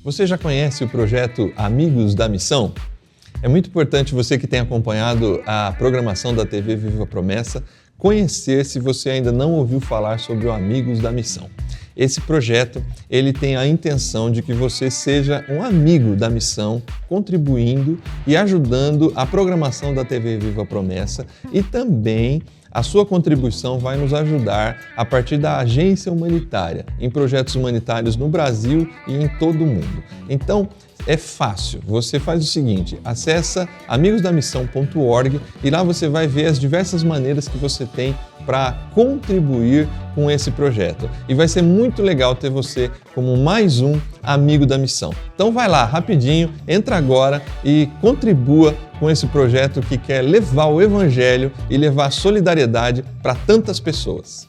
Você já conhece o projeto Amigos da Missão? É muito importante você que tem acompanhado a programação da TV Viva Promessa conhecer se você ainda não ouviu falar sobre o Amigos da Missão. Esse projeto, ele tem a intenção de que você seja um amigo da missão, contribuindo e ajudando a programação da TV Viva Promessa, e também a sua contribuição vai nos ajudar a partir da agência humanitária, em projetos humanitários no Brasil e em todo o mundo. Então, é fácil. Você faz o seguinte, acessa amigosdamissão.org e lá você vai ver as diversas maneiras que você tem para contribuir com esse projeto. E vai ser muito legal ter você como mais um amigo da missão. Então vai lá, rapidinho, entra agora e contribua com esse projeto que quer levar o Evangelho e levar solidariedade para tantas pessoas.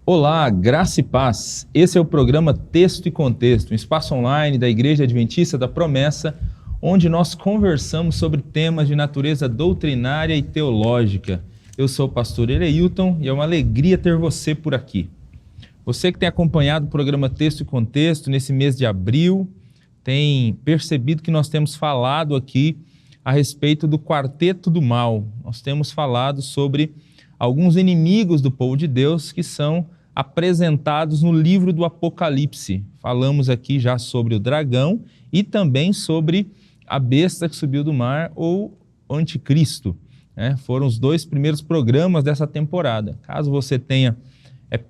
Olá, graça e paz. Esse é o programa Texto e Contexto, um espaço online da Igreja Adventista da Promessa, onde nós conversamos sobre temas de natureza doutrinária e teológica. Eu sou o pastor Eleilton e é uma alegria ter você por aqui. Você que tem acompanhado o programa Texto e Contexto nesse mês de abril, tem percebido que nós temos falado aqui a respeito do quarteto do mal. Nós temos falado sobre alguns inimigos do povo de Deus que são apresentados no livro do Apocalipse. Falamos aqui já sobre o dragão e também sobre a besta que subiu do mar ou o anticristo. Foram os dois primeiros programas dessa temporada. Caso você tenha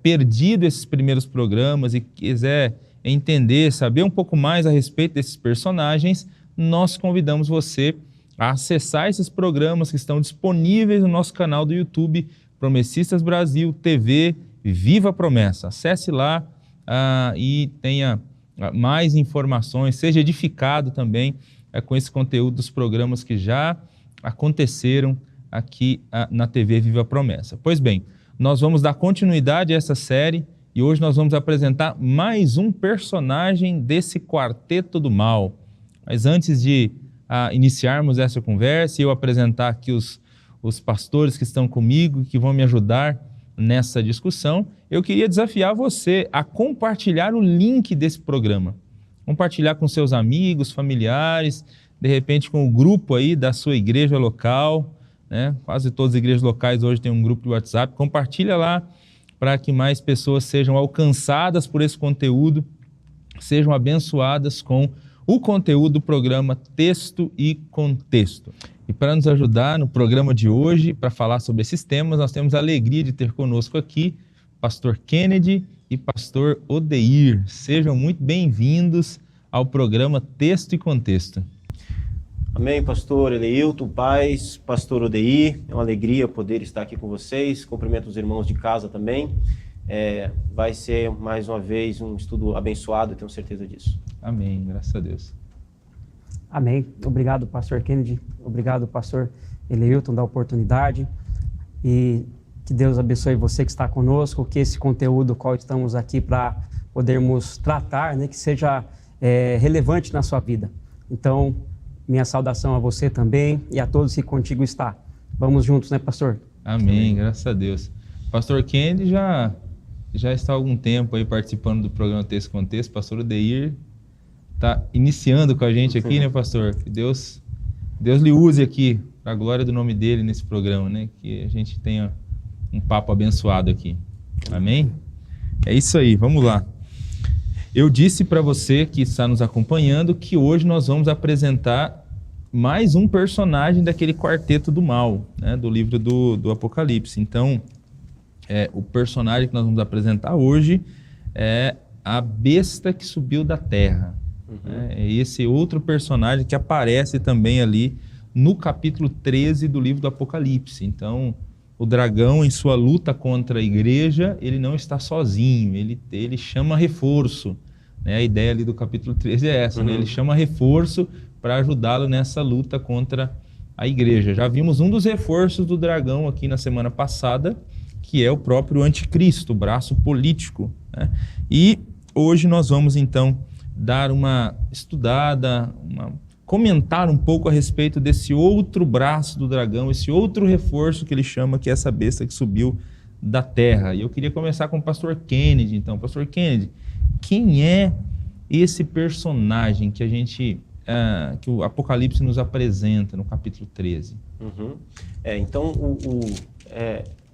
perdido esses primeiros programas e quiser entender, saber um pouco mais a respeito desses personagens, nós convidamos você a acessar esses programas que estão disponíveis no nosso canal do YouTube, Promessistas Brasil TV Viva a Promessa. Acesse lá e tenha mais informações, seja edificado também com esse conteúdo dos programas que já aconteceram aqui na TV Viva a Promessa. Pois bem, nós vamos dar continuidade a essa série e hoje nós vamos apresentar mais um personagem desse quarteto do mal. Mas antes de iniciarmos essa conversa e eu apresentar aqui os pastores que estão comigo, que vão me ajudar nessa discussão, eu queria desafiar você a compartilhar o link desse programa. Compartilhar com seus amigos, familiares, de repente com o grupo aí da sua igreja local, né? Quase todas as igrejas locais hoje têm um grupo de WhatsApp. Compartilha lá para que mais pessoas sejam alcançadas por esse conteúdo, sejam abençoadas com o conteúdo do programa Texto e Contexto. E para nos ajudar no programa de hoje, para falar sobre esses temas, nós temos a alegria de ter conosco aqui pastor Kennedy e pastor Odeir. Sejam muito bem-vindos ao programa Texto e Contexto. Amém, pastor Eleilton, paz, pastor Odeir. É uma alegria poder estar aqui com vocês. Cumprimento os irmãos de casa também. Vai ser, mais uma vez, um estudo abençoado, eu tenho certeza disso. Amém, graças a Deus. Amém. Obrigado, pastor Kennedy. Obrigado, pastor Eleilton, da oportunidade. E que Deus abençoe você que está conosco, que esse conteúdo qual estamos aqui para podermos tratar, né, que seja relevante na sua vida. Então, minha saudação a você também e a todos que contigo está. Vamos juntos, né, pastor? Amém, graças a Deus. Pastor Kennedy já está há algum tempo aí participando do programa Texto e Contexto. Pastor Odeir está iniciando com a gente aqui, né, pastor? Que Deus lhe use aqui, para a glória do nome dele nesse programa, né? Que a gente tenha um papo abençoado aqui. Amém? É isso aí, vamos lá. Eu disse para você que está nos acompanhando que hoje nós vamos apresentar mais um personagem daquele quarteto do mal, né? Do livro do Apocalipse. Então, o personagem que nós vamos apresentar hoje é a besta que subiu da terra. É esse outro personagem que aparece também ali no capítulo 13 do livro do Apocalipse. Então, o dragão, em sua luta contra a igreja, ele não está sozinho, ele chama reforço. Né? A ideia ali do capítulo 13 é essa, né? Ele chama reforço para ajudá-lo nessa luta contra a igreja. Já vimos um dos reforços do dragão aqui na semana passada, que é o próprio anticristo, o braço político. Né? E hoje nós vamos então dar uma estudada, comentar um pouco a respeito desse outro braço do dragão, esse outro reforço que ele chama, que é essa besta que subiu da terra. E eu queria começar com o pastor Kennedy. Então, pastor Kennedy, quem é esse personagem que que o Apocalipse nos apresenta no capítulo 13? Então,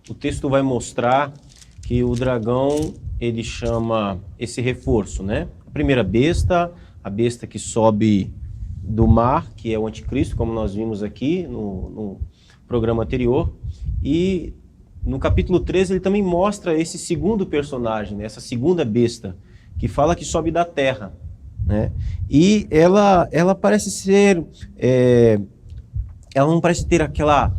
o texto vai mostrar que o dragão, ele chama esse reforço, né? A primeira besta, a besta que sobe do mar, que é o anticristo, como nós vimos aqui no programa anterior. E no capítulo 13 ele também mostra esse segundo personagem, né? Essa segunda besta, que fala que sobe da terra. Né? E ela parece ser, ela não parece ter aquela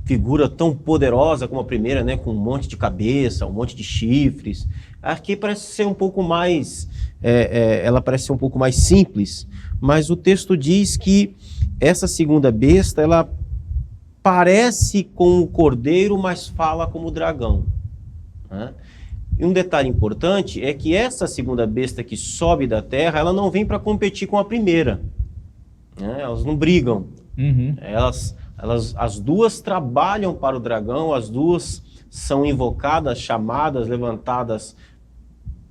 figura tão poderosa como a primeira, né? Com um monte de cabeça, um monte de chifres. Aqui parece ser um pouco mais, ela parece ser um pouco mais simples, mas o texto diz que essa segunda besta, ela parece com o cordeiro, mas fala como o dragão. Né? E um detalhe importante é que essa segunda besta que sobe da terra, ela não vem para competir com a primeira. Né? Elas não brigam. As duas trabalham para o dragão, as duas são invocadas, chamadas, levantadas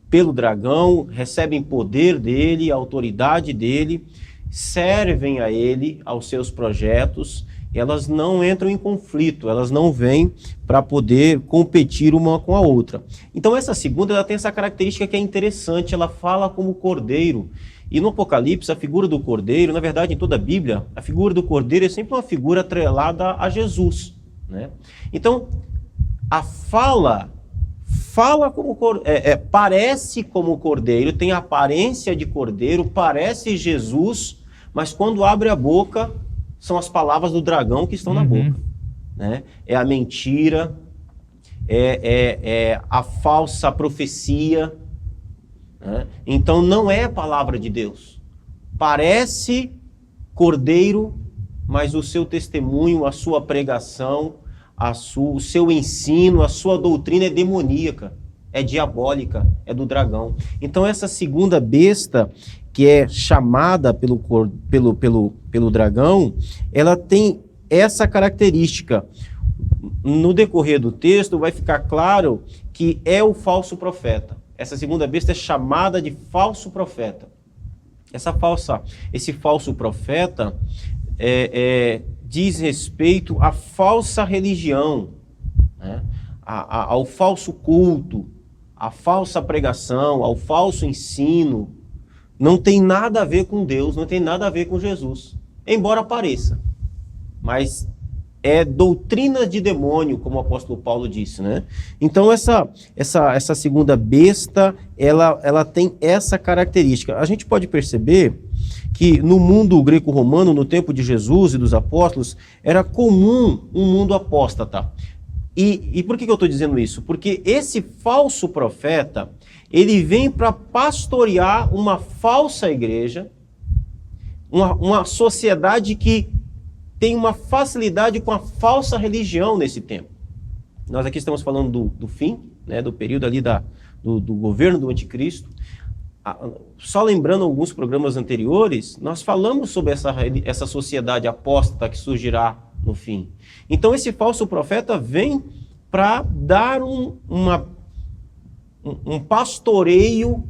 pelo dragão, recebem poder dele, autoridade dele, servem a ele, aos seus projetos. Elas não entram em conflito, elas não vêm para poder competir uma com a outra. Então essa segunda, ela tem essa característica que é interessante, ela fala como cordeiro. E no Apocalipse, a figura do cordeiro, na verdade em toda a Bíblia, a figura do cordeiro é sempre uma figura atrelada a Jesus. Né? Então, a fala como parece como cordeiro, tem a aparência de cordeiro, parece Jesus, mas quando abre a boca, são as palavras do dragão que estão na boca. Né? É a mentira, é a falsa profecia. Né? Então não é a palavra de Deus. Parece cordeiro, mas o seu testemunho, a sua pregação, o seu ensino, a sua doutrina é demoníaca, é diabólica, é do dragão. Então essa segunda besta, que é chamada pelo dragão, ela tem essa característica. No decorrer do texto vai ficar claro que é o falso profeta. Essa segunda besta é chamada de falso profeta. Esse falso profeta diz respeito à falsa religião, né? Ao falso culto, à falsa pregação, ao falso ensino. Não tem nada a ver com Deus, não tem nada a ver com Jesus, embora pareça. Mas é doutrina de demônio, como o apóstolo Paulo disse, né? Então essa segunda besta, ela tem essa característica. A gente pode perceber que no mundo greco-romano, no tempo de Jesus e dos apóstolos, era comum um mundo apóstata. E por que eu estou dizendo isso? Porque esse falso profeta, ele vem para pastorear uma falsa igreja, uma sociedade que tem uma facilidade com a falsa religião nesse tempo. Nós aqui estamos falando do fim, né, do período ali do governo do anticristo. Só lembrando alguns programas anteriores, nós falamos sobre essa sociedade apóstata que surgirá no fim. Então esse falso profeta vem para dar um pastoreio,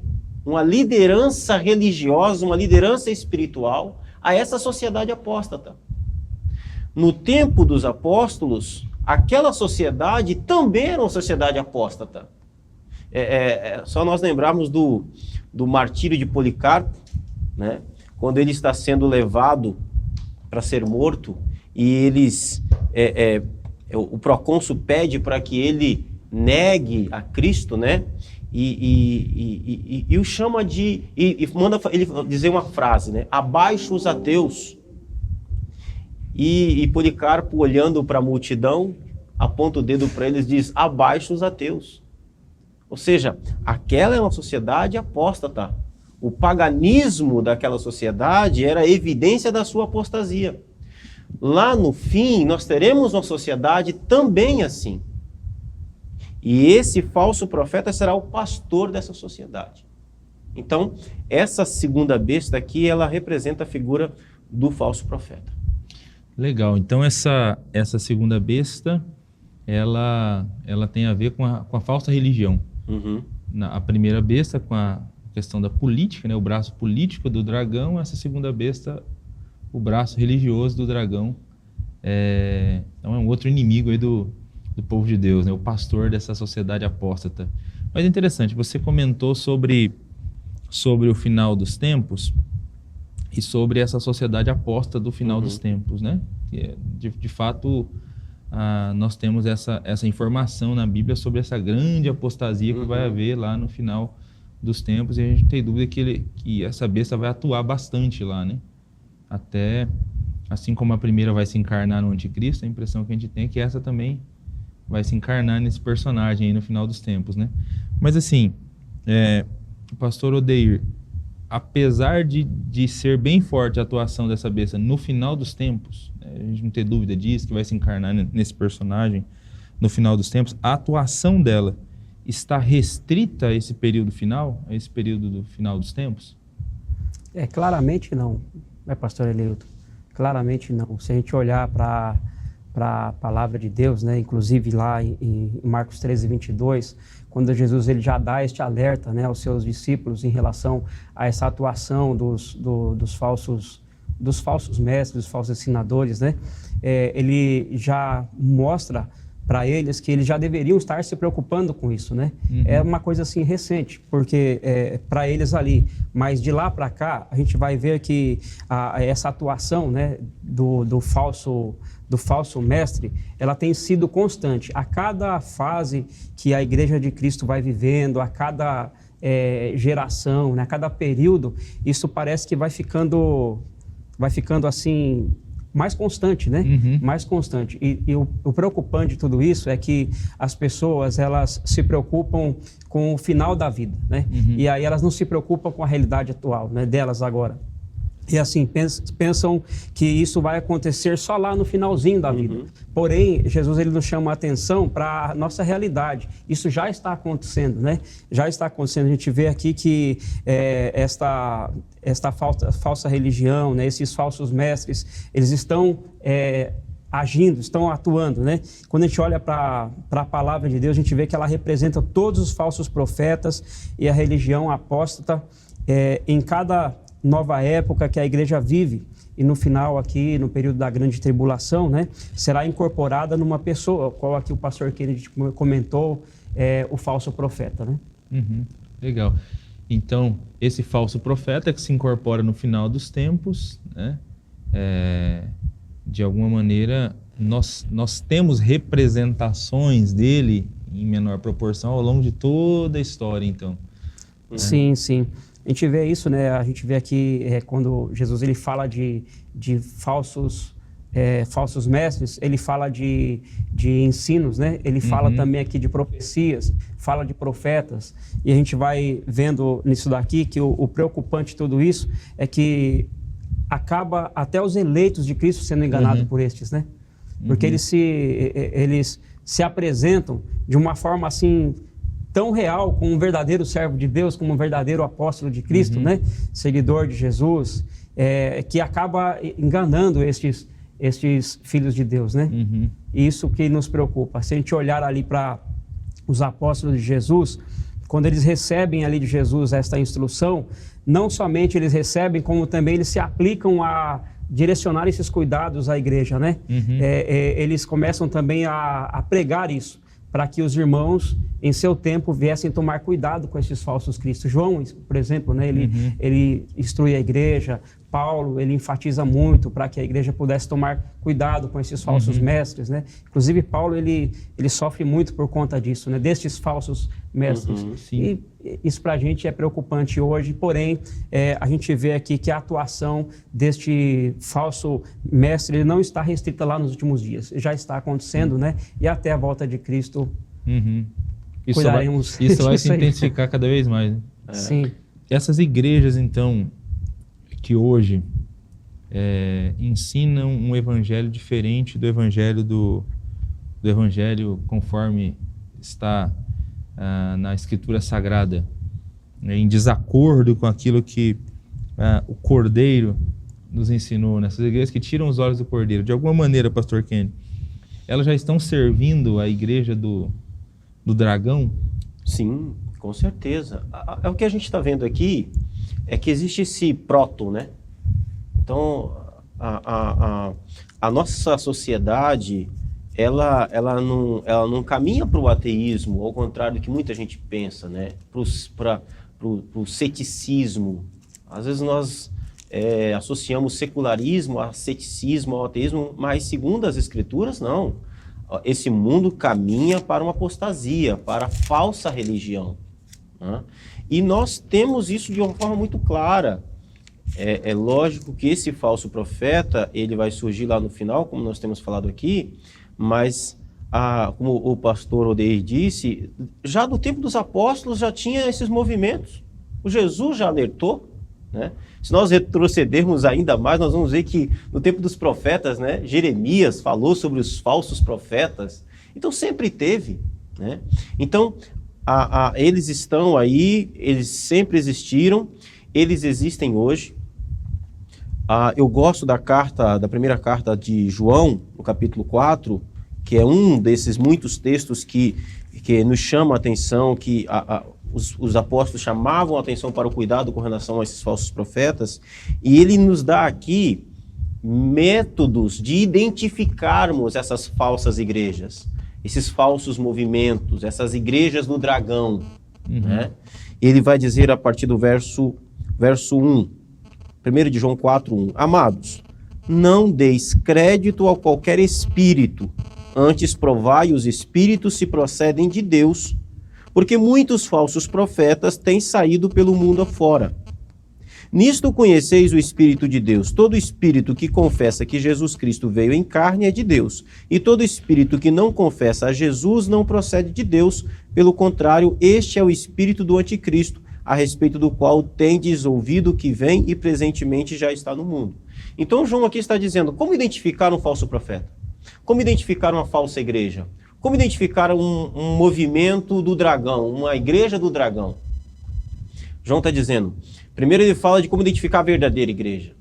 uma liderança religiosa, uma liderança espiritual a essa sociedade apóstata. No tempo dos apóstolos, aquela sociedade também era uma sociedade apóstata. Só nós lembrarmos do martírio de Policarpo, né? Quando ele está sendo levado para ser morto, e o procônsul pede para que ele negue a Cristo, né? E o chama manda ele dizer uma frase, né? Abaixo os ateus. E Policarpo, olhando para a multidão, aponta o dedo para eles e diz: abaixo os ateus. Ou seja, aquela é uma sociedade apóstata. O paganismo daquela sociedade era evidência da sua apostasia. Lá no fim, nós teremos uma sociedade também assim. E esse falso profeta será o pastor dessa sociedade. Então, essa segunda besta aqui, ela representa a figura do falso profeta. Legal. Então, essa segunda besta, ela tem a ver com a falsa religião. Uhum. A primeira besta com a questão da política, né? O braço político do dragão, essa segunda besta, o braço religioso do dragão. Então é um outro inimigo aí do povo de Deus, né? O pastor dessa sociedade apóstata. Mas é interessante, você comentou sobre o final dos tempos e sobre essa sociedade apóstata do final dos tempos, né? De fato, nós temos essa informação na Bíblia sobre essa grande apostasia que vai haver lá no final dos tempos, e a gente não tem dúvida que essa besta vai atuar bastante lá, né? Até, assim como a primeira vai se encarnar no anticristo, a impressão que a gente tem é que essa também vai se encarnar nesse personagem aí no final dos tempos, né? Mas assim, o pastor Odeir, apesar de ser bem forte a atuação dessa besta no final dos tempos, a gente não tem dúvida disso, que vai se encarnar nesse personagem no final dos tempos, a atuação dela está restrita a esse período final, a esse período do final dos tempos? Claramente não, pastor Eleilton? Claramente não. Se a gente olhar para a palavra de Deus, né, inclusive lá em Marcos 13:22, quando Jesus ele já dá este alerta, né, aos seus discípulos em relação a essa atuação dos falsos mestres, dos falsos ensinadores, né, ele já mostra para eles que eles já deveriam estar se preocupando com isso, né? É uma coisa assim recente, porque para eles ali, mas de lá para cá a gente vai ver que essa atuação, né, do falso mestre, ela tem sido constante. A cada fase que a Igreja de Cristo vai vivendo, a cada geração, né, a cada período, isso parece que vai ficando assim mais constante, né? Mais constante. E o preocupante de tudo isso é que as pessoas, elas se preocupam com o final da vida, né? E aí elas não se preocupam com a realidade atual, né, delas agora. E assim, pensam que isso vai acontecer só lá no finalzinho da vida. Porém, Jesus ele nos chama a atenção para a nossa realidade. Isso já está acontecendo, né? Já está acontecendo. A gente vê aqui que esta falsa religião, né, esses falsos mestres, eles estão agindo, estão atuando, né? Quando a gente olha para a palavra de Deus, a gente vê que ela representa todos os falsos profetas e a religião apóstata em cada nova época que a igreja vive, e no final aqui, no período da grande tribulação, né, será incorporada numa pessoa, qual aqui o pastor Kennedy comentou, o falso profeta, né? Legal. Então, esse falso profeta que se incorpora no final dos tempos, né, de alguma maneira, nós temos representações dele em menor proporção ao longo de toda a história, então. Sim, sim. A gente vê isso, né? A gente vê aqui quando Jesus ele fala de falsos mestres, ele fala de ensinos, né? Ele fala também aqui de profecias, fala de profetas, e a gente vai vendo nisso daqui que o preocupante de tudo isso é que acaba até os eleitos de Cristo sendo enganados por estes, né? Porque eles se apresentam de uma forma assim tão real, como um verdadeiro servo de Deus, como um verdadeiro apóstolo de Cristo, né? Seguidor de Jesus, que acaba enganando estes filhos de Deus, né? Isso que nos preocupa. Se a gente olhar ali para os apóstolos de Jesus, quando eles recebem ali de Jesus esta instrução, não somente eles recebem, como também eles se aplicam a direcionar esses cuidados à igreja, né? Eles começam também a pregar isso, para que os irmãos em seu tempo, viessem tomar cuidado com esses falsos cristos. João, por exemplo, né, ele instrui a igreja. Paulo, ele enfatiza muito para que a igreja pudesse tomar cuidado com esses falsos mestres, né? Inclusive, Paulo, ele sofre muito por conta disso, né? Destes falsos mestres. E isso para a gente é preocupante hoje, porém, a gente vê aqui que a atuação deste falso mestre ele não está restrita lá nos últimos dias. Já está acontecendo, né? E até a volta de Cristo, cuidaremos isso vai se aí. intensificar cada vez mais. Né? Sim. Essas igrejas, então, que hoje ensinam um evangelho diferente do evangelho do evangelho conforme está na Escritura Sagrada, né, em desacordo com aquilo que o Cordeiro nos ensinou, nessas igrejas que tiram os olhos do Cordeiro, de alguma maneira, pastor Kenny, elas já estão servindo a igreja do dragão? Sim, com certeza. O que a gente está vendo aqui é que existe esse próton, né? Então, a nossa sociedade, ela não caminha para o ateísmo, ao contrário do que muita gente pensa, né? Para o ceticismo. Às vezes nós associamos secularismo a ceticismo, ao ateísmo, mas segundo as Escrituras, não. Esse mundo caminha para uma apostasia, para a falsa religião. Né? E nós temos isso de uma forma muito clara. É lógico que esse falso profeta, ele vai surgir lá no final, como nós temos falado aqui, mas, como o pastor Odeir disse, já do tempo dos apóstolos já tinha esses movimentos. O Jesus já alertou, né? Se nós retrocedermos ainda mais, nós vamos ver que no tempo dos profetas, né, Jeremias falou sobre os falsos profetas. Então sempre teve, né? Então eles estão aí, eles sempre existiram, eles existem hoje. Eu gosto da primeira carta de João, no capítulo 4, que é um desses muitos textos que nos chama a atenção, que os apóstolos chamavam a atenção para o cuidado com relação a esses falsos profetas, e ele nos dá aqui métodos de identificarmos essas falsas igrejas, esses falsos movimentos, essas igrejas do dragão. Né? Ele vai dizer a partir do verso 1, 1 de João 4:1, amados, não deis crédito a qualquer espírito, antes provai os espíritos se procedem de Deus, porque muitos falsos profetas têm saído pelo mundo afora. Nisto conheceis o Espírito de Deus. Todo espírito que confessa que Jesus Cristo veio em carne é de Deus, e todo espírito que não confessa a Jesus não procede de Deus. Pelo contrário, este é o espírito do anticristo, a respeito do qual tendes ouvido que vem e presentemente já está no mundo. Então João aqui está dizendo, como identificar um falso profeta? Como identificar uma falsa igreja? Como identificar um movimento do dragão, uma igreja do dragão? João está dizendo, primeiro ele fala de como identificar a verdadeira igreja.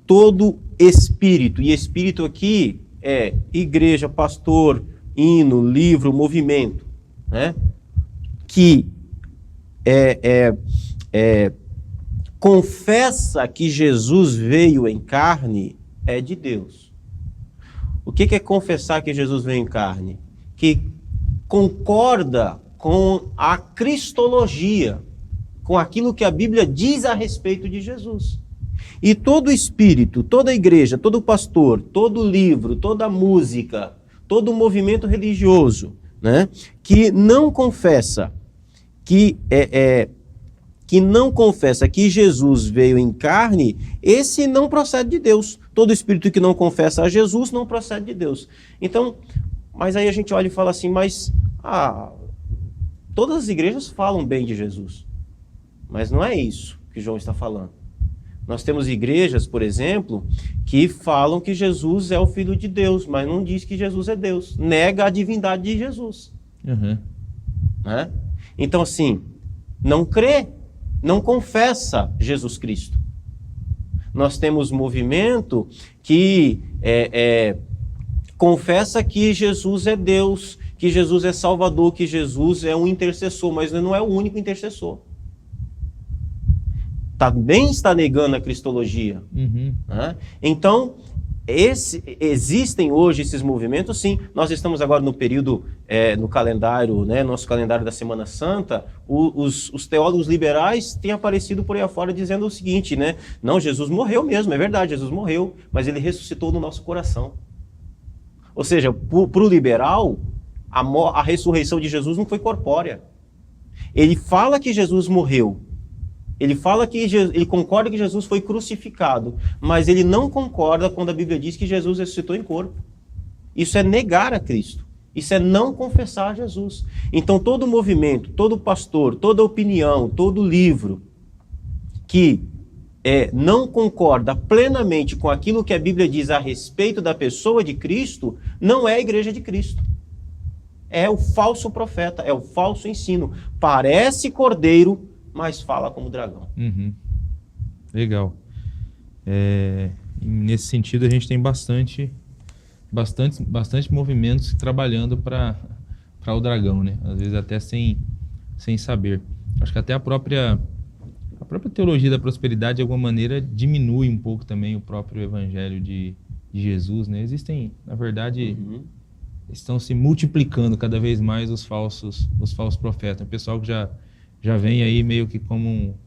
Todo espírito, e espírito aqui é igreja, pastor, hino, livro, movimento, né? Que confessa que Jesus veio em carne, é de Deus. O que é confessar que Jesus veio em carne? Que concorda com a cristologia, com aquilo que a Bíblia diz a respeito de Jesus. E todo espírito, toda igreja, todo pastor, todo livro, toda música, todo movimento religioso, né, que não confessa que Jesus veio em carne, esse não procede de Deus. Todo espírito que não confessa a Jesus não procede de Deus. Então, mas aí a gente olha e fala assim, mas todas as igrejas falam bem de Jesus. Mas não é isso que João está falando. Nós temos igrejas, por exemplo, que falam que Jesus é o Filho de Deus, mas não diz que Jesus é Deus. Nega a divindade de Jesus. Né? Então, assim, não crê, não confessa Jesus Cristo. Nós temos movimento que confessa que Jesus é Deus, que Jesus é Salvador, que Jesus é um intercessor, mas não é o único intercessor. Também está negando a cristologia. Né? Então, Existem hoje esses movimentos, sim. Nós estamos agora no período, no calendário, né, nosso calendário da Semana Santa, os teólogos liberais têm aparecido por aí afora dizendo o seguinte, né? Não, Jesus morreu mesmo, é verdade, Jesus morreu, mas ele ressuscitou no nosso coração. Ou seja, para o liberal, a ressurreição de Jesus não foi corpórea. Ele fala que Jesus morreu, ele fala que ele concorda que Jesus foi crucificado, mas ele não concorda quando a Bíblia diz que Jesus ressuscitou em corpo. Isso é negar a Cristo. Isso é não confessar Jesus. Então todo movimento, todo pastor, toda opinião, todo livro que não concorda plenamente com aquilo que a Bíblia diz a respeito da pessoa de Cristo, não é a igreja de Cristo. É o falso profeta, é o falso ensino. Parece cordeiro, mas fala como dragão. Uhum. Legal. Nesse sentido, a gente tem bastante movimentos trabalhando para o dragão, né? Às vezes até sem saber. Acho que até a própria teologia da prosperidade, de alguma maneira, diminui um pouco também o próprio evangelho de Jesus, né? Existem, na verdade, estão se multiplicando cada vez mais os falsos profetas. O pessoal que já vem aí meio que como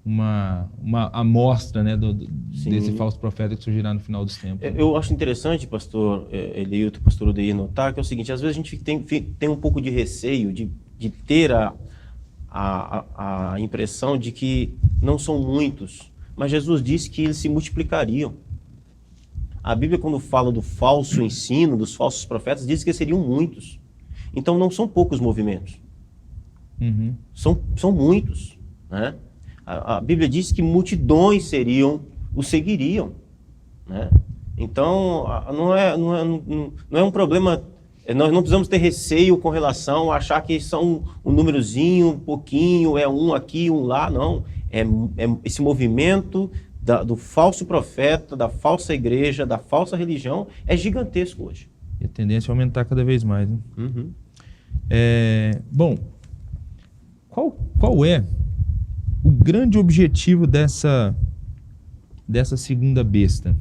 uma amostra, né, desse falso profeta que surgirá no final dos tempos. Eu acho interessante, pastor Eleilton, pastor Odeir, notar que é o seguinte: às vezes a gente tem um pouco de receio de ter a impressão de que não são muitos, mas Jesus disse que eles se multiplicariam. A Bíblia, quando fala do falso ensino, dos falsos profetas, diz que seriam muitos. Então não são poucos movimentos. São muitos, né? A Bíblia diz que multidões o seguiriam, né? Então não é um problema. Nós não precisamos ter receio com relação a achar que são um númerozinho, um pouquinho, um aqui, um lá. Não, esse movimento do falso profeta, da falsa igreja, da falsa religião é gigantesco hoje. E a tendência é aumentar cada vez mais, né? Bom, qual é o grande objetivo dessa segunda besta,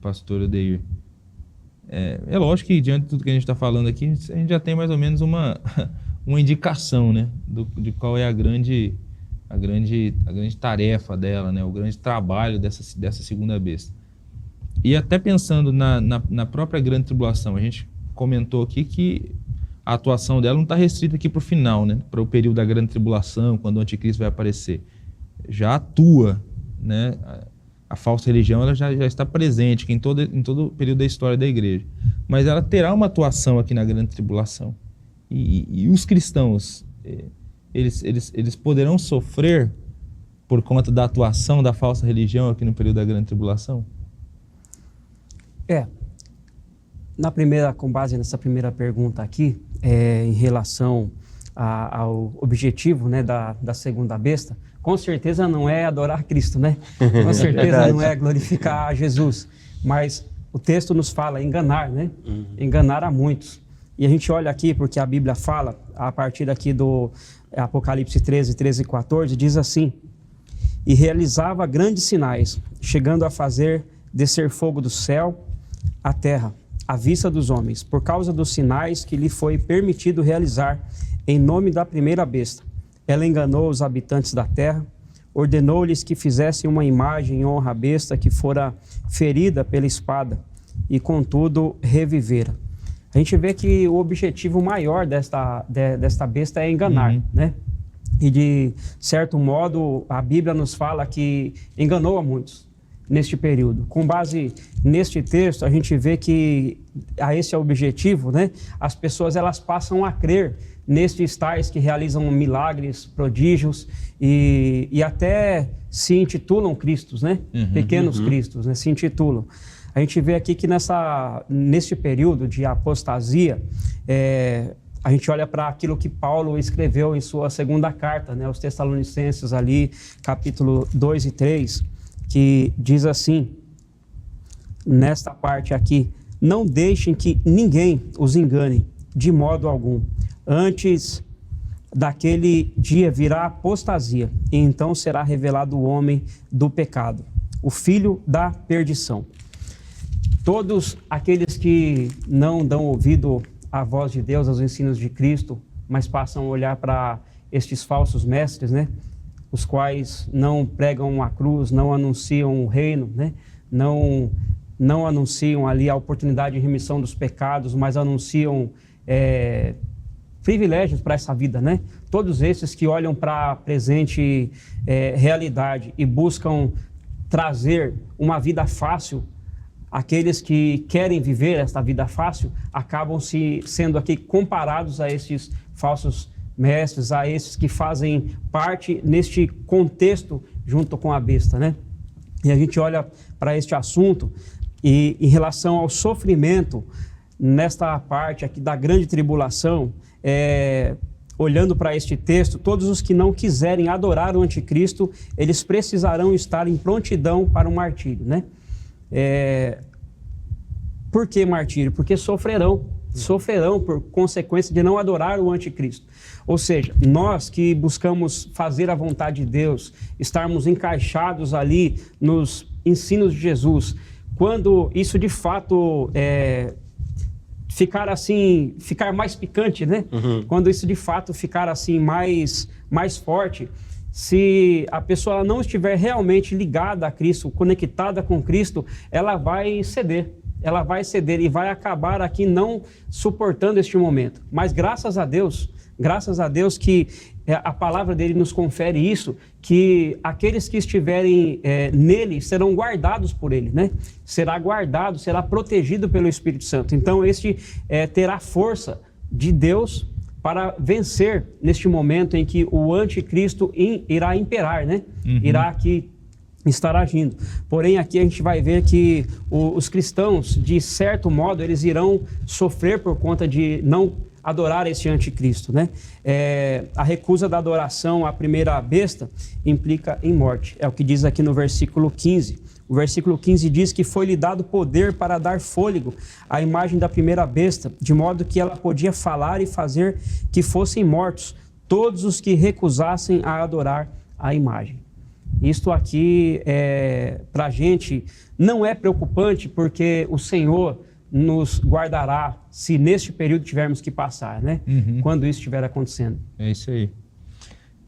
pastor Odeir? É lógico que, diante de tudo que a gente está falando aqui, a gente já tem mais ou menos uma indicação, né, de qual é a grande tarefa dela, né, o grande trabalho dessa segunda besta. E até pensando na própria grande tribulação, a gente comentou aqui que a atuação dela não está restrita aqui para o final, né, para o período da grande tribulação, quando o anticristo vai aparecer. Já atua, né, a falsa religião ela já está presente em todo o período da história da igreja. Mas ela terá uma atuação aqui na grande tribulação. E os cristãos, eles poderão sofrer por conta da atuação da falsa religião aqui no período da grande tribulação? Com base nessa primeira pergunta aqui, em relação ao objetivo, né, da segunda besta, com certeza não é adorar Cristo, né? Com certeza não é glorificar Jesus, mas o texto nos fala enganar, né? Enganar a muitos. E a gente olha aqui, porque a Bíblia fala, a partir aqui do Apocalipse 13 e 14, diz assim: e realizava grandes sinais, chegando a fazer descer fogo do céu à terra, à vista dos homens, por causa dos sinais que lhe foi permitido realizar em nome da primeira besta. Ela enganou os habitantes da terra, ordenou-lhes que fizessem uma imagem em honra à besta que fora ferida pela espada e, contudo, revivera. A gente vê que o objetivo maior desta besta é enganar, né? E, de certo modo, a Bíblia nos fala que enganou a muitos neste período. Com base neste texto, a gente vê que esse é o objetivo, né? As pessoas elas passam a crer nestes tais que realizam milagres, prodígios e até se intitulam cristos, né? Pequenos cristos, né? Se intitulam. A gente vê aqui que neste período de apostasia, a gente olha para aquilo que Paulo escreveu em sua segunda carta, né, aos Tessalonicenses ali, capítulo 2 e 3, que diz assim, nesta parte aqui: não deixem que ninguém os engane de modo algum. Antes daquele dia virá apostasia, e então será revelado o homem do pecado, o filho da perdição. Todos aqueles que não dão ouvido à voz de Deus, aos ensinos de Cristo, mas passam a olhar para estes falsos mestres, né? Os quais não pregam a cruz, não anunciam o reino, né? Não anunciam ali a oportunidade de remissão dos pecados, mas anunciam privilégios para essa vida, né? Todos esses que olham para a presente realidade e buscam trazer uma vida fácil, aqueles que querem viver esta vida fácil, acabam sendo aqui comparados a esses falsos mestres, a esses que fazem parte neste contexto junto com a besta, né? E a gente olha para este assunto e em relação ao sofrimento, nesta parte aqui da grande tribulação, olhando para este texto, todos os que não quiserem adorar o anticristo, eles precisarão estar em prontidão para o martírio, né? Por que martírio? Porque sofrerão por consequência de não adorar o anticristo. Ou seja, nós que buscamos fazer a vontade de Deus, estarmos encaixados ali nos ensinos de Jesus, quando isso de fato ficar mais picante, né? Quando isso de fato ficar assim mais forte, se a pessoa não estiver realmente ligada a Cristo, conectada com Cristo, ela vai ceder e vai acabar aqui não suportando este momento. Mas graças a Deus que a palavra dele nos confere isso, que aqueles que estiverem nele serão guardados por ele, né? Será guardado, será protegido pelo Espírito Santo. Então este terá força de Deus para vencer neste momento em que o anticristo irá imperar, né? Irá aqui estar agindo. Porém, aqui a gente vai ver que os cristãos, de certo modo, eles irão sofrer por conta de não adorar esse anticristo, né? A recusa da adoração à primeira besta implica em morte. É o que diz aqui no versículo 15. O versículo 15 diz que foi-lhe dado poder para dar fôlego à imagem da primeira besta, de modo que ela podia falar e fazer que fossem mortos todos os que recusassem a adorar a imagem. Isto aqui, para a gente, não é preocupante, porque o Senhor nos guardará se neste período tivermos que passar, né? Quando isso estiver acontecendo. É isso aí.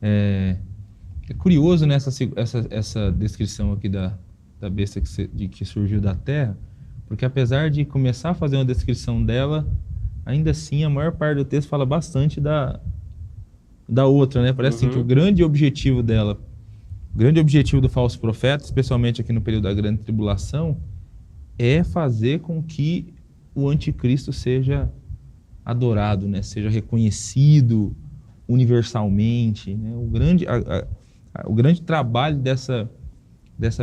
É curioso, né, essa descrição aqui da besta que surgiu da terra, porque apesar de começar a fazer uma descrição dela, ainda assim a maior parte do texto fala bastante da outra, né? Parece assim, que o grande objetivo dela, o grande objetivo do falso profeta, especialmente aqui no período da grande tribulação, é fazer com que o anticristo seja adorado, né? Seja reconhecido universalmente, né? O grande trabalho dessa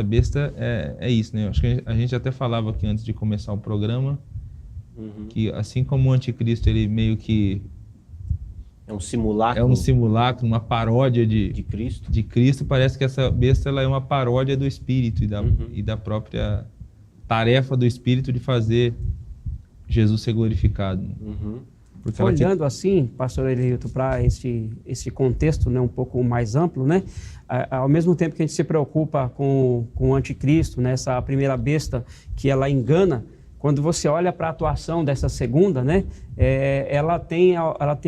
besta é isso, né? Acho que a gente até falava aqui antes de começar o programa, que assim como o anticristo, ele meio que é um simulacro, uma paródia de Cristo, parece que essa besta ela é uma paródia do Espírito e da própria tarefa do Espírito de fazer Jesus ser glorificado. Porque olhando assim, pastor Eleilton, para esse contexto, né, um pouco mais amplo, né? Ao mesmo tempo que a gente se preocupa com o anticristo, né, essa primeira besta que ela engana, quando você olha para a atuação dessa segunda, né, ela tem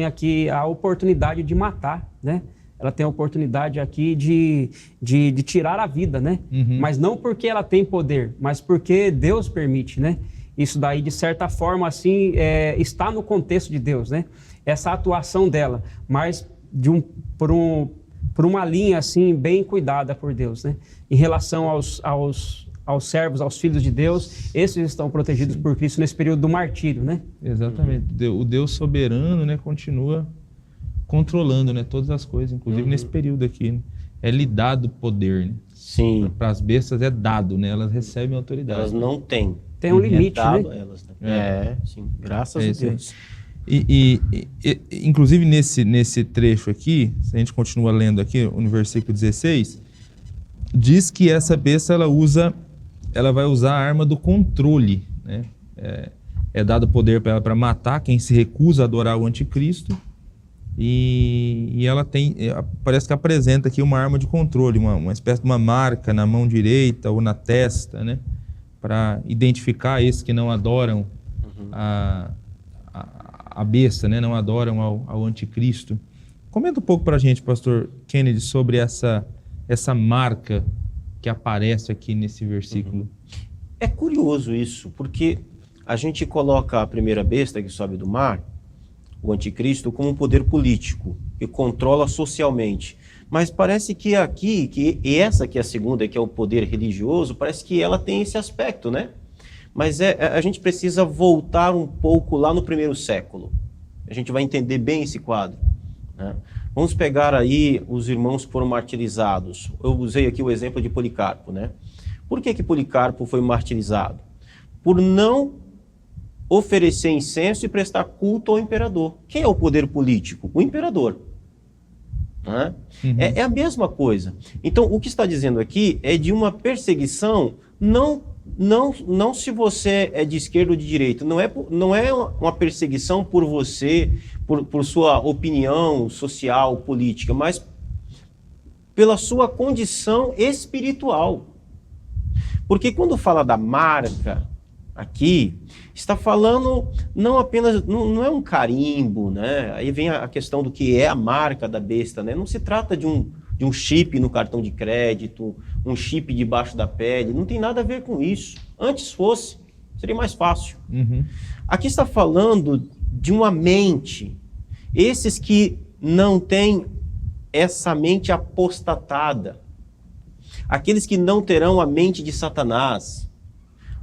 aqui a oportunidade de matar, né? Ela tem a oportunidade aqui de tirar a vida, né? Mas não porque ela tem poder, mas porque Deus permite, né? Isso daí, de certa forma, assim, está no contexto de Deus, né? Essa atuação dela, mas por uma linha, assim, bem cuidada por Deus, né? Em relação aos servos, aos filhos de Deus, esses estão protegidos por Cristo nesse período do martírio, né? Exatamente. O Deus soberano, né, continua controlando, né, todas as coisas, inclusive nesse período aqui, né? É lhe dado poder, né? Sim. Para as bestas é dado, né? Elas recebem autoridade. Elas não têm. Tem um limite, né? Elas, né? Sim. Graças a Deus. E inclusive nesse trecho aqui, se a gente continua lendo aqui, no versículo 16, diz que essa besta ela vai usar a arma do controle, né? É dado poder para ela para matar quem se recusa a adorar o anticristo, e ela parece que apresenta aqui uma arma de controle, uma espécie de uma marca na mão direita ou na testa, né? para identificar esses que não adoram a besta, né? Não adoram ao anticristo. Comenta um pouco para a gente, pastor Kennedy, sobre essa marca que aparece aqui nesse versículo. É curioso isso, porque a gente coloca a primeira besta que sobe do mar, o anticristo, como um poder político, que controla socialmente. Mas parece que aqui, e essa que é a segunda, que é o poder religioso, parece que ela tem esse aspecto, né? Mas a gente precisa voltar um pouco lá no primeiro século. A gente vai entender bem esse quadro, né? Vamos pegar aí os irmãos que foram martirizados. Eu usei aqui o exemplo de Policarpo, né? Por que Policarpo foi martirizado? Por não oferecer incenso e prestar culto ao imperador. Quem é o poder político? O imperador. Né? É a mesma coisa. Então, o que está dizendo aqui é de uma perseguição, não se você é de esquerda ou de direita. Não é uma perseguição por você, por sua opinião social, política, mas pela sua condição espiritual. Porque quando fala da marca aqui, está falando não apenas, não é um carimbo, né? Aí vem a questão do que é a marca da besta, né? Não se trata de um chip no cartão de crédito, um chip debaixo da pele, não tem nada a ver com isso. Antes fosse, seria mais fácil. Aqui está falando de uma mente. Esses que não têm essa mente apostatada, aqueles que não terão a mente de Satanás.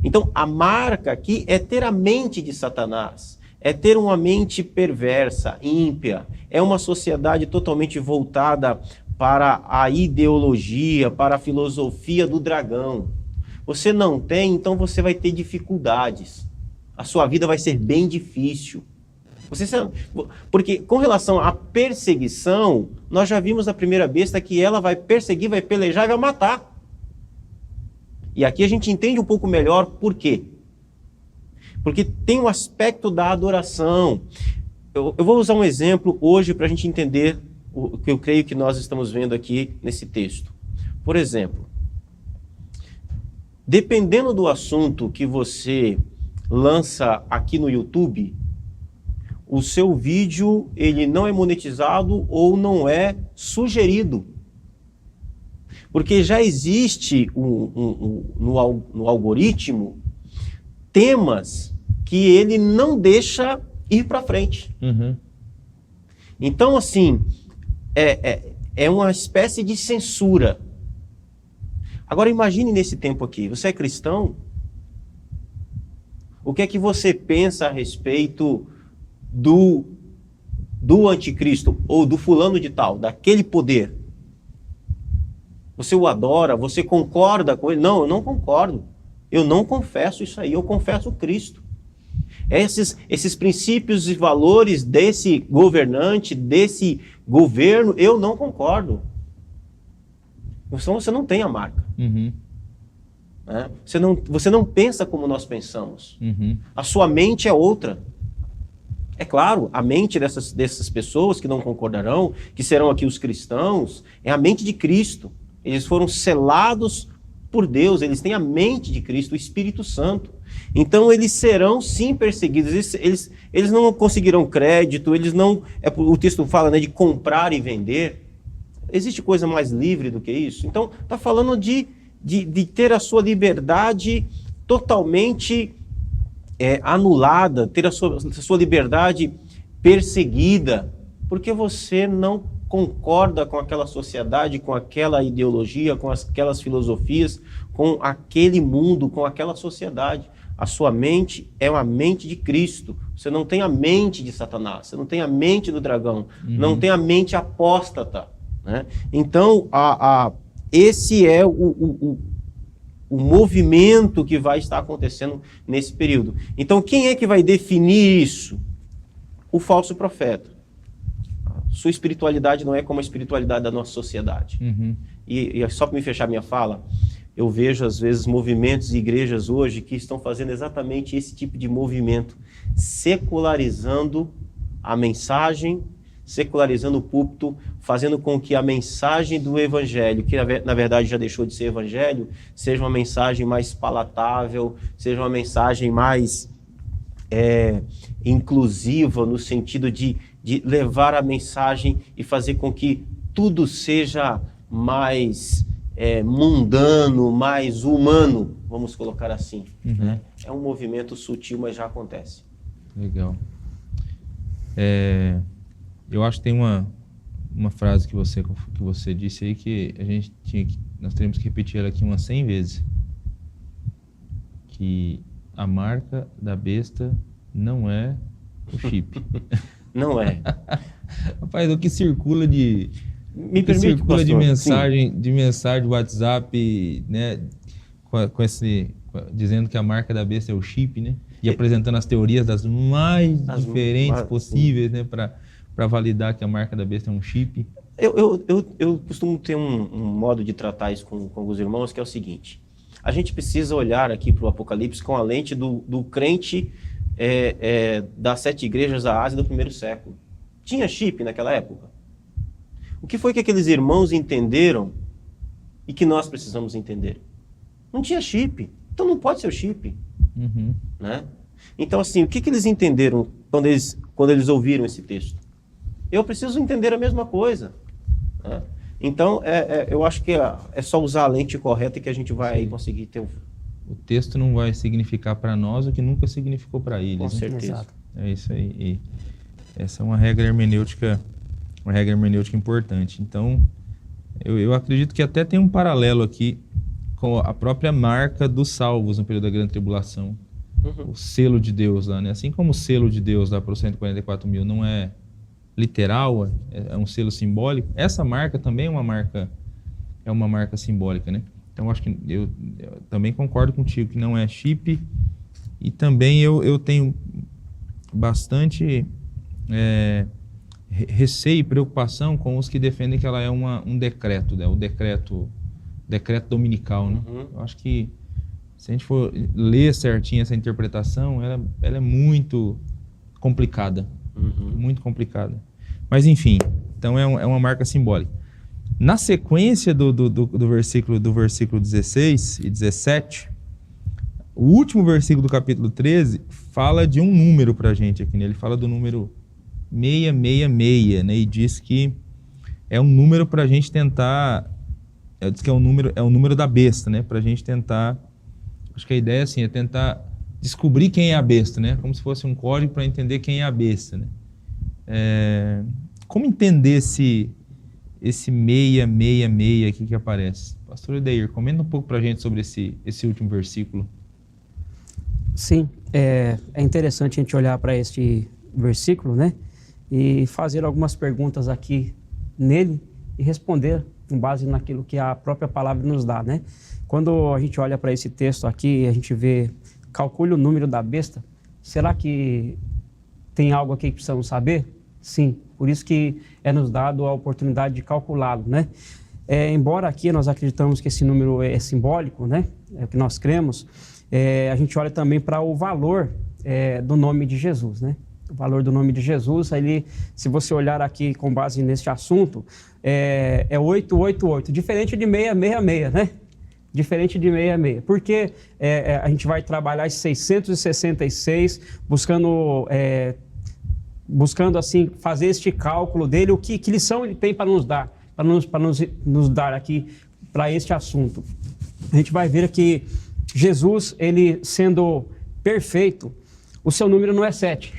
Então, a marca aqui é ter a mente de Satanás, é ter uma mente perversa, ímpia, é uma sociedade totalmente voltada para a ideologia, para a filosofia do dragão. Você não tem, então você vai ter dificuldades. A sua vida vai ser bem difícil. Porque com relação à perseguição, nós já vimos na primeira besta que ela vai perseguir, vai pelejar e vai matar. E aqui a gente entende um pouco melhor por quê. Porque tem um aspecto da adoração. Eu vou usar um exemplo hoje para a gente entender o que eu creio que nós estamos vendo aqui nesse texto. Por exemplo, dependendo do assunto que você lança aqui no YouTube, o seu vídeo ele não é monetizado ou não é sugerido. Porque já existe no algoritmo temas que ele não deixa ir para frente. Então, assim, é uma espécie de censura. Agora, imagine nesse tempo aqui, você é cristão? O que é que você pensa a respeito do anticristo ou do fulano de tal, daquele poder? Você o adora? Você concorda com ele? Não, eu não concordo. Eu não confesso isso aí, eu confesso Cristo. Esses princípios e valores desse governante, desse governo, eu não concordo. Então você não tem a marca. Né? Você não pensa como nós pensamos. A sua mente é outra. É claro, a mente dessas pessoas que não concordarão, que serão aqui os cristãos, é a mente de Cristo. Eles foram selados por Deus, eles têm a mente de Cristo, o Espírito Santo. Então eles serão sim perseguidos, eles não conseguirão crédito, eles não... o texto fala, né, de comprar e vender. Existe coisa mais livre do que isso? Então está falando de ter a sua liberdade totalmente anulada, ter a sua liberdade perseguida, porque você não concorda com aquela sociedade, com aquela ideologia, com aquelas filosofias, com aquele mundo, com aquela sociedade. A sua mente é uma mente de Cristo. Você não tem a mente de Satanás, você não tem a mente do dragão, não tem a mente apóstata, né? Então, esse é o movimento que vai estar acontecendo nesse período. Então, quem é que vai definir isso? O falso profeta. Sua espiritualidade não é como a espiritualidade da nossa sociedade. E só para me fechar minha fala, eu vejo às vezes movimentos e igrejas hoje que estão fazendo exatamente esse tipo de movimento, secularizando a mensagem, secularizando o púlpito, fazendo com que a mensagem do evangelho, que na verdade já deixou de ser evangelho, seja uma mensagem mais palatável, seja uma mensagem mais inclusiva, no sentido de levar a mensagem e fazer com que tudo seja mais mundano, mais humano, vamos colocar assim. Né? É um movimento sutil, mas já acontece. Legal. Eu acho que tem uma frase que você disse aí que nós teríamos que repetir ela aqui umas 100 vezes. Que a marca da besta não é o chip. Não é. Rapaz, o que circula de... Me permite, pastor? de mensagem do WhatsApp, né, dizendo que a marca da besta é o chip, né? E apresentando as teorias das mais diferentes possíveis, né, para validar que a marca da besta é um chip. Eu costumo ter um modo de tratar isso com os irmãos, que é o seguinte: a gente precisa olhar aqui para o Apocalipse com a lente do crente das 7 igrejas da Ásia do primeiro século. Tinha chip naquela época? O que foi que aqueles irmãos entenderam e que nós precisamos entender? Não tinha chip, então não pode ser o chip. Né? Então, assim, o que eles entenderam quando eles ouviram esse texto? Eu preciso entender a mesma coisa. Né? Então, eu acho que é só usar a lente correta que a gente vai conseguir ter o texto não vai significar para nós o que nunca significou para eles. Com certeza. Exato. É isso aí. E essa é uma regra hermenêutica importante. Então, eu acredito que até tem um paralelo aqui com a própria marca dos salvos no período da Grande Tribulação. O selo de Deus lá, né? Assim como o selo de Deus lá para os 144 mil não é literal, é um selo simbólico, essa marca também é uma marca simbólica, né? Então, acho que eu também concordo contigo que não é chip, e também eu tenho bastante receio e preocupação com os que defendem que ela é um decreto, né? O decreto dominical, né? Eu acho que se a gente for ler certinho essa interpretação, ela é muito complicada. Muito complicada. Mas enfim, então é uma marca simbólica. Na sequência do versículo 16 e 17, o último versículo do capítulo 13 fala de um número para a gente aqui, né? Ele fala do número 666, né? E diz que é um número para a gente tentar... Diz que é um número da besta, né? Para a gente tentar... Acho que a ideia assim, é tentar descobrir quem é a besta, né? Como se fosse um código para entender quem é a besta, né? Como entender esse 666 aqui que aparece? Pastor Edeir, comenta um pouco para a gente sobre esse último versículo. Sim, é interessante a gente olhar para este versículo, né? E fazer algumas perguntas aqui nele e responder com base naquilo que a própria palavra nos dá, né? Quando a gente olha para esse texto aqui, a gente vê, calcule o número da besta. Será que tem algo aqui que precisamos saber? Sim, por isso que é nos dado a oportunidade de calculá-lo, né? Embora aqui nós acreditamos que esse número é simbólico, né? É o que nós cremos, a gente olha também para o valor do nome de Jesus, né? O valor do nome de Jesus, se você olhar aqui com base neste assunto, é 888, diferente de 666, né? Diferente de 666, porque a gente vai trabalhar esses 666, buscando assim, fazer este cálculo dele, que lição ele tem para nos dar, para nos dar aqui para este assunto. A gente vai ver que Jesus, ele sendo perfeito, o seu número não é 7,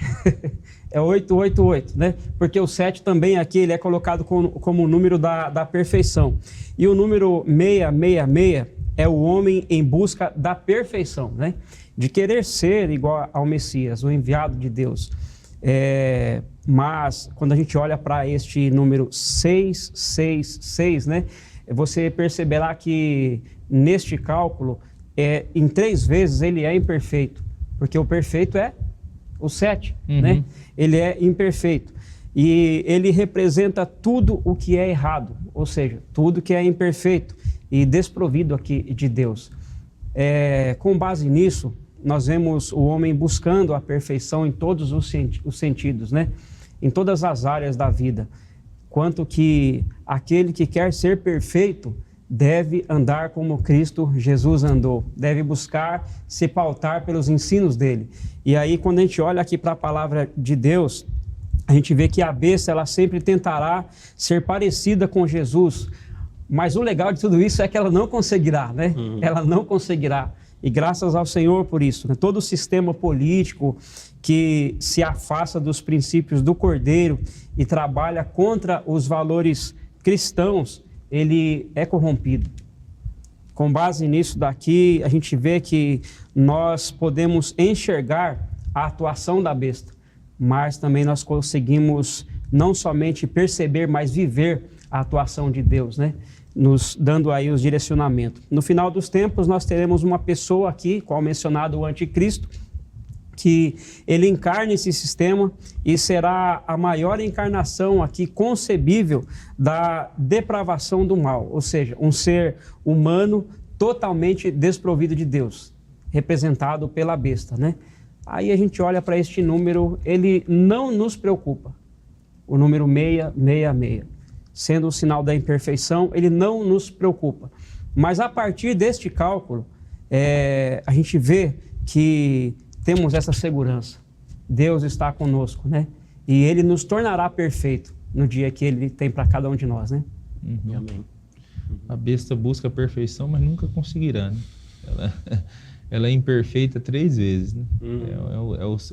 é 888, né? Porque o 7 também aqui ele é colocado como o número da perfeição. E o número 666 é o homem em busca da perfeição, né? De querer ser igual ao Messias, o enviado de Deus. Mas quando a gente olha para este número 666, né? Você perceberá que neste cálculo, em 3 vezes ele é imperfeito, porque o perfeito é o 7, né? Ele é imperfeito. E ele representa tudo o que é errado, ou seja, tudo que é imperfeito e desprovido aqui de Deus. Com base nisso, nós vemos o homem buscando a perfeição em todos os sentidos, né? em todas as áreas da vida, quanto que aquele que quer ser perfeito deve andar como Cristo Jesus andou, deve buscar se pautar pelos ensinos dele. E aí, quando a gente olha aqui para a palavra de Deus, a gente vê que a besta, ela sempre tentará ser parecida com Jesus, mas o legal de tudo isso é que ela não conseguirá, né? Ela não conseguirá. E graças ao Senhor por isso, né? Todo o sistema político que se afasta dos princípios do Cordeiro e trabalha contra os valores cristãos, ele é corrompido. Com base nisso daqui, a gente vê que nós podemos enxergar a atuação da besta, mas também nós conseguimos não somente perceber, mas viver a atuação de Deus, né? Nos dando aí os direcionamentos. No final dos tempos, nós teremos uma pessoa aqui, qual mencionado o anticristo, que ele encarna esse sistema e será a maior encarnação aqui concebível da depravação do mal, ou seja, um ser humano totalmente desprovido de Deus, representado pela besta, né? Aí a gente olha para este número, ele não nos preocupa, o número 666, sendo o sinal da imperfeição, ele não nos preocupa. Mas a partir deste cálculo, a gente vê que temos essa segurança. Deus está conosco, né? E Ele nos tornará perfeito no dia que Ele tem para cada um de nós, né? Amém. A besta busca a perfeição, mas nunca conseguirá, né? Ela é imperfeita 3 vezes, né?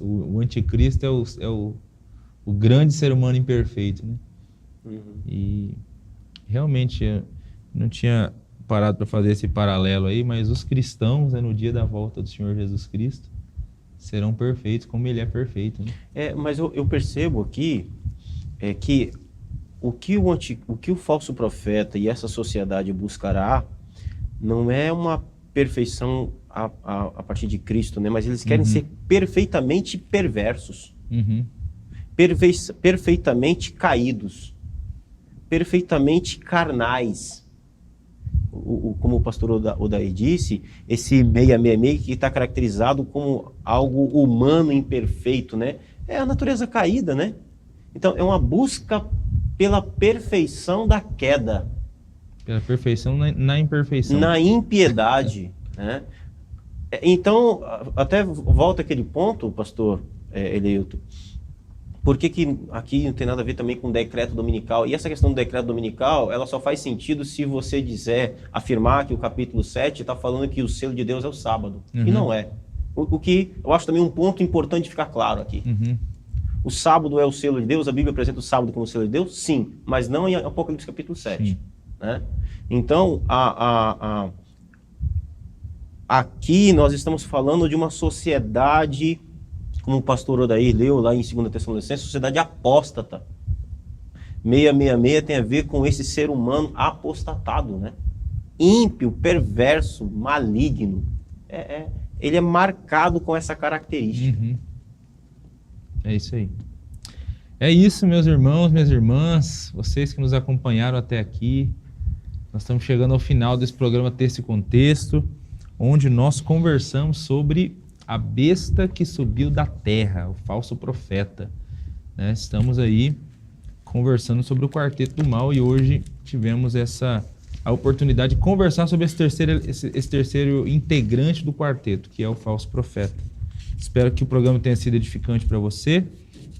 O anticristo é o grande ser humano imperfeito, né? E realmente eu não tinha parado para fazer esse paralelo aí, mas os cristãos, né, no dia da volta do Senhor Jesus Cristo, serão perfeitos como Ele é perfeito, né? Mas eu percebo aqui que o que o falso profeta e essa sociedade buscará não é uma perfeição a partir de Cristo, né? Mas eles querem ser perfeitamente perversos, perfeitamente caídos, perfeitamente carnais. Como o pastor Odair disse, esse 666 que está caracterizado como algo humano imperfeito, né? É a natureza caída, né? Então, é uma busca pela perfeição da queda. Pela perfeição na imperfeição. Na impiedade, né? Então, até volta aquele ponto, pastor Eleilton, por que aqui não tem nada a ver também com o decreto dominical? E essa questão do decreto dominical, ela só faz sentido se você afirmar que o capítulo 7 está falando que o selo de Deus é o sábado. E não é. O que eu acho também um ponto importante de ficar claro aqui. O sábado é o selo de Deus, a Bíblia apresenta o sábado como selo de Deus? Sim, mas não em Apocalipse capítulo 7. Né? Então, aqui nós estamos falando de uma sociedade, como o pastor Odair leu lá em 2 Tessalonicenses, sociedade apóstata. 666 tem a ver com esse ser humano apostatado, né? Ímpio, perverso, maligno. Ele é marcado com essa característica. É isso aí. É isso, meus irmãos, minhas irmãs, vocês que nos acompanharam até aqui. Nós estamos chegando ao final desse programa Texto e Contexto, onde nós conversamos sobre a besta que subiu da terra, o falso profeta, né? Estamos aí conversando sobre o quarteto do mal e hoje tivemos a oportunidade de conversar sobre esse terceiro integrante do quarteto, que é o falso profeta. Espero que o programa tenha sido edificante para você.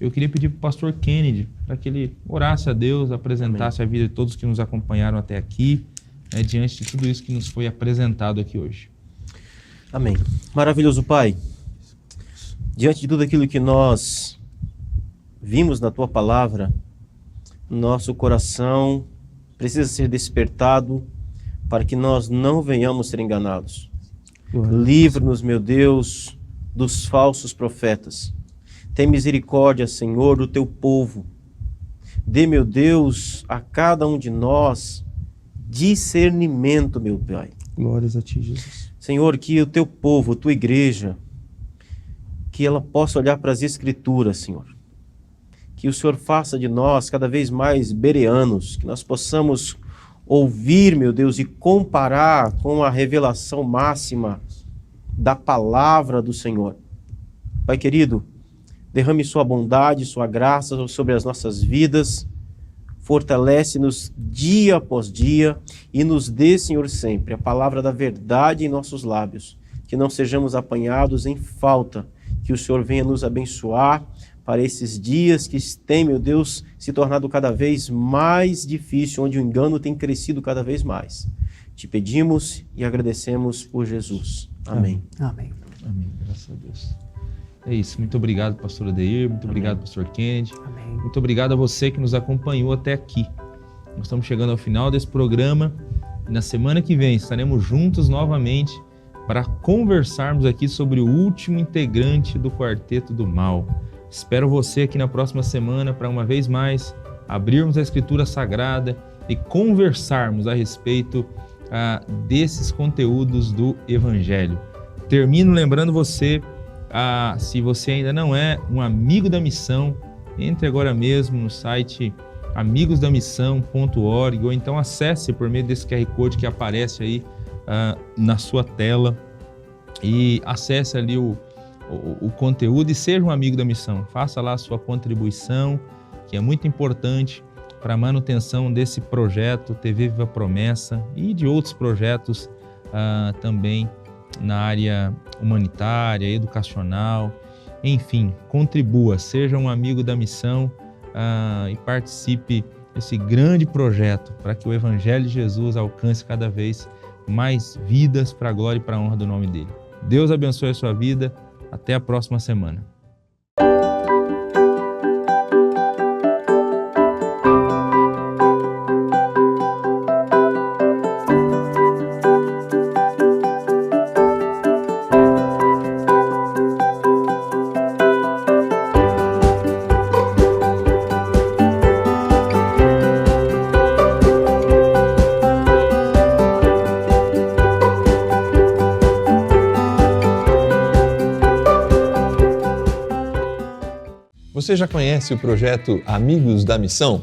Eu queria pedir para o pastor Kennedy para que ele orasse a Deus, apresentasse a vida de todos que nos acompanharam até aqui, né, diante de tudo isso que nos foi apresentado aqui hoje. Amém. Maravilhoso Pai, diante de tudo aquilo que nós vimos na Tua Palavra, nosso coração precisa ser despertado para que nós não venhamos ser enganados. Livra-nos, meu Deus, dos falsos profetas. Tem misericórdia, Senhor, do Teu povo. Dê, meu Deus, a cada um de nós discernimento, meu Pai. Glórias a Ti, Jesus. Senhor, que o Teu povo, a Tua igreja, que ela possa olhar para as Escrituras, Senhor. Que o Senhor faça de nós cada vez mais bereanos, que nós possamos ouvir, meu Deus, e comparar com a revelação máxima da palavra do Senhor. Pai querido, derrame sua bondade, sua graça sobre as nossas vidas. Fortalece-nos dia após dia e nos dê, Senhor, sempre a palavra da verdade em nossos lábios, que não sejamos apanhados em falta, que o Senhor venha nos abençoar para esses dias que têm, meu Deus, se tornado cada vez mais difícil, onde o engano tem crescido cada vez mais. Te pedimos e agradecemos por Jesus. Amém. Amém. Amém, graças a Deus. É isso, muito obrigado, pastor Odeir, muito obrigado, pastor Kennedy. Amém. Muito obrigado a você que nos acompanhou até aqui. Nós estamos chegando ao final desse programa e na semana que vem estaremos juntos novamente para conversarmos aqui sobre o último integrante do Quarteto do Mal. Espero você aqui na próxima semana para, uma vez mais, abrirmos a Escritura Sagrada e conversarmos a respeito desses conteúdos do Evangelho. Termino lembrando você, se você ainda não é um amigo da missão, entre agora mesmo no site amigosdamissão.org ou então acesse por meio desse QR Code que aparece aí na sua tela e acesse ali o conteúdo e seja um amigo da missão. Faça lá a sua contribuição, que é muito importante para a manutenção desse projeto TV Viva Promessa e de outros projetos também na área humanitária, educacional, enfim, contribua, seja um amigo da missão e participe desse grande projeto para que o Evangelho de Jesus alcance cada vez mais vidas para a glória e para a honra do nome dele. Deus abençoe a sua vida. Até a próxima semana. Você já conhece o projeto Amigos da Missão?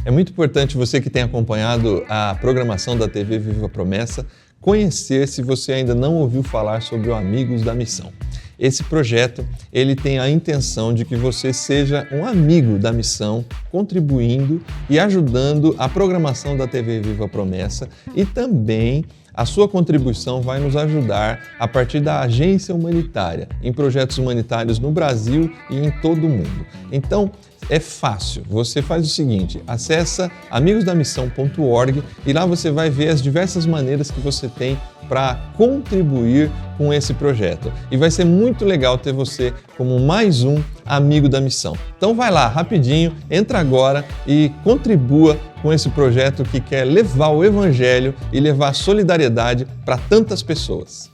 É muito importante você que tem acompanhado a programação da TV Viva Promessa conhecer se você ainda não ouviu falar sobre o Amigos da Missão. Esse projeto, ele tem a intenção de que você seja um amigo da missão, contribuindo e ajudando a programação da TV Viva Promessa e também a sua contribuição vai nos ajudar a partir da agência humanitária, em projetos humanitários no Brasil e em todo o mundo. Então, é fácil. Você faz o seguinte, acessa amigosdamissão.org e lá você vai ver as diversas maneiras que você tem para contribuir com esse projeto. E vai ser muito legal ter você como mais um amigo da missão. Então vai lá, rapidinho, entra agora e contribua com esse projeto que quer levar o Evangelho e levar solidariedade para tantas pessoas.